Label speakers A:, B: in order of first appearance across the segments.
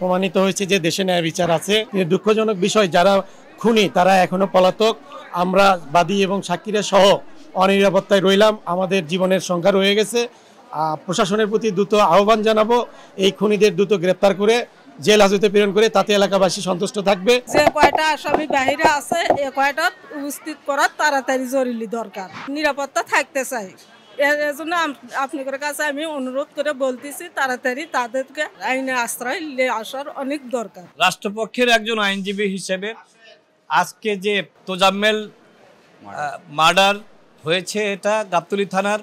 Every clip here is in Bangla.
A: প্রমাণিত হয়েছে যে দেশে ন্যায় বিচার আছে। দুঃখজনক বিষয়, যারা খুনি তারা এখনো পলাতক। আমরা বাদী এবং সাক্ষীরা সহ অনিরাপত্তায় রইলাম। আমাদের জীবনের সংখ্যা রয়ে গেছে। প্রশাসনের প্রতি দ্রুত আহ্বান জানাবো, এই খুনিদের দ্রুত গ্রেপ্তার করে জেল হাজতে প্রেরণ করে তাতে এলাকাবাসী সন্তুষ্ট থাকবে।
B: যে কয়টা আসামি বাহিরে আছে এ কয়টা উপস্থিত করার তাড়াতাড়ি জরুরি দরকার। নিরাপত্তা থাকতে চাই, এজন্য আপনাদের কাছে আমি অনুরোধ করে বলতেছি তাড়াতাড়ি তাদেরকে আইনে আশ্রয় আসার অনেক দরকার।
C: রাষ্ট্রপক্ষের একজন আইনজীবী হিসেবে আজকে যে তোজাম্মেল মার্ডার হয়েছে, এটা গাবতলী থানার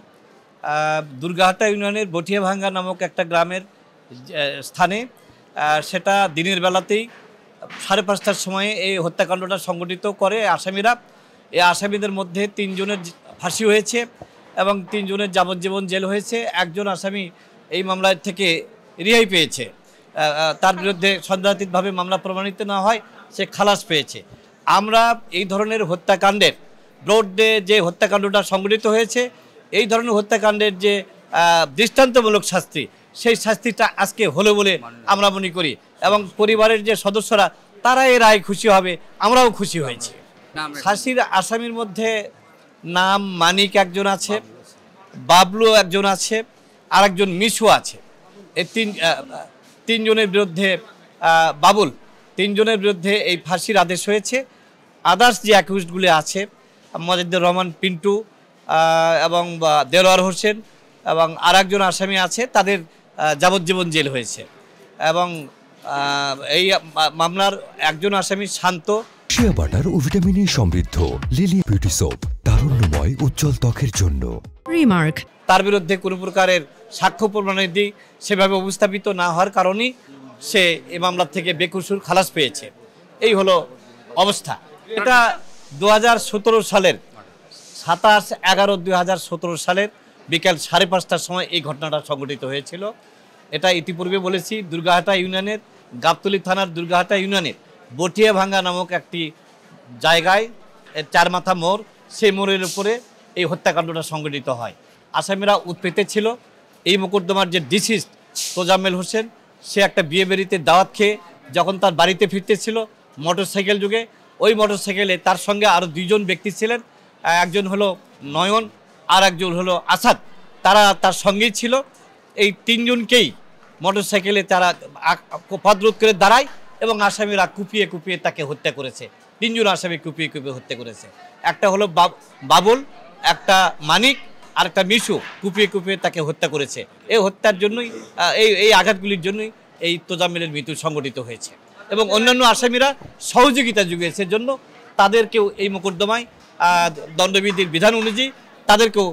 C: দুর্গাহাটা ইউনিয়নের বটিয়াভাঙ্গা নামক একটা গ্রামের স্থানে, সেটা দিনের বেলাতেই 5:30টার সময়ে এই হত্যাকাণ্ডটা সংগঠিত করে আসামিরা। এই আসামিদের মধ্যে 3 জনের ফাঁসি হয়েছে এবং 3 জনের যাবজ্জীবন জেল হয়েছে। একজন আসামি এই মামলা থেকে রেহাই পেয়েছে, তার বিরুদ্ধে সন্দেহাতীতভাবে মামলা প্রমাণিত না হয় সে খালাস পেয়েছে। আমরা এই ধরনের হত্যাকাণ্ডের ব্রডে যে হত্যাকাণ্ডটা সংগঠিত হয়েছে, এই ধরনের হত্যাকাণ্ডের যে দৃষ্টান্তমূলক শাস্তি, সেই শাস্তিটা আজকে হলো বলে আমরা মনে করি এবং পরিবারের যে সদস্যরা তারা এর রায় খুশি হবে, আমরাও খুশি হয়েছি। ফাঁসির আসামির মধ্যে নাম মানিক একজন আছে, বাবলু একজন আছে, আর একজন মিশু আছে। এই তিনজনের বিরুদ্ধে বাবুল 3 জনের বিরুদ্ধে এই ফাঁসির আদেশ হয়েছে। আদার্স যে অ্যাকিউজডগুলি আছে, মজিদুর রহমান পিন্টু এবং দেলোয়ার হোসেন এবং আর একজন আসামি আছে, তাদের যাবজ্জীবন জেল হয়েছে এবং এই মামলার একজন আসামি শান্ত।
D: শিয়া বাটার ও ভিটামিনে সমৃদ্ধ লিলি বিউটি সোপ, তারুণ্যময় উজ্জ্বল ত্বকের জন্য।
E: রিমার্ক,
C: তার বিরুদ্ধে কোনো প্রকারের সাক্ষ্য প্রমাণাদি সেভাবে উপস্থাপিত না হওয়ার কারণেই সে এই মামলা থেকে বেকসুর খালাস পেয়েছে। এই হলো অবস্থা। এটা 2017 সালের 27/11/2017 সালের বিকেল 5:30টার সময় এই ঘটনাটা সংঘটিত হয়েছিল। এটা ইতিপূর্বে বলেছি, দুর্গাহাটা ইউনিয়নের গাবতলী থানার দুর্গাহাটা ইউনিয়নের বটিয়াভাঙ্গা নামক একটি জায়গায় 4 মাথা মোড়, সেই মোড়ের উপরে এই হত্যাকাণ্ডটা সংঘটিত হয়। আসামিরা উৎপেতে ছিল। এই মোকদ্দমার যে ডিসিজ তোজাম্মেল হোসেন, সে একটা বিয়ে বাড়িতে দাওয়াত খেয়ে যখন তার বাড়িতে ফিরতেছিল মোটরসাইকেল যুগে, ওই মোটরসাইকেলে তার সঙ্গে আরও 2 জন ব্যক্তি ছিলেন। একজন হলো নয়ন আর একজন হলো আসাদ, তারা তার সঙ্গেই ছিল। এই 3 জনকেই মোটরসাইকেলে তারা পথরোধ করে দাঁড়ায় এবং আসামিরা কুপিয়ে কুপিয়ে তাকে হত্যা করেছে। 3 জন আসামি কুপিয়ে কুপিয়ে হত্যা করেছে। একটা হলো বাবুল, একটা মানিক আর একটা মিশু, কুপিয়ে কুপিয়ে তাকে হত্যা করেছে। এই হত্যার জন্যই, এই আঘাতগুলির জন্যই এই তোজাম্মেলের মৃত্যু সংঘটিত হয়েছে এবং অন্যান্য আসামিরা সহযোগিতা জুগিয়েছে জন্য তাদেরকেও এই মোকদ্দমায় দণ্ডবিধির বিধান অনুযায়ী তাদেরকেও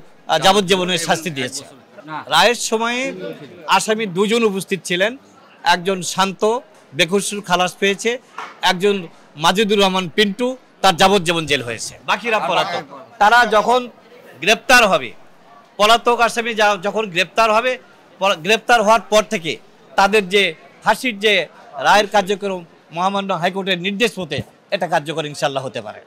C: যাবজ্জীবনের শাস্তি দিয়েছে। রায়ের সময়ে আসামি 2 জন উপস্থিত ছিলেন। একজন শান্ত বেকসুর খালাস পেয়েছে, একজন মজিদুর রহমান পিন্টু, তার যাবজ্জীবন জেল হয়েছে। বাকিরা পলাতক। তারা যখন গ্রেপ্তার হবে, পলাতক আসামি যখন গ্রেপ্তার হবে, গ্রেপ্তার হওয়ার পর থেকে তাদের যে ফাঁসির যে রায়ের কার্যক্রম মহামান্য হাইকোর্টের নির্দেশ মতে এটা কার্যকর ইনশাল্লাহ হতে পারে।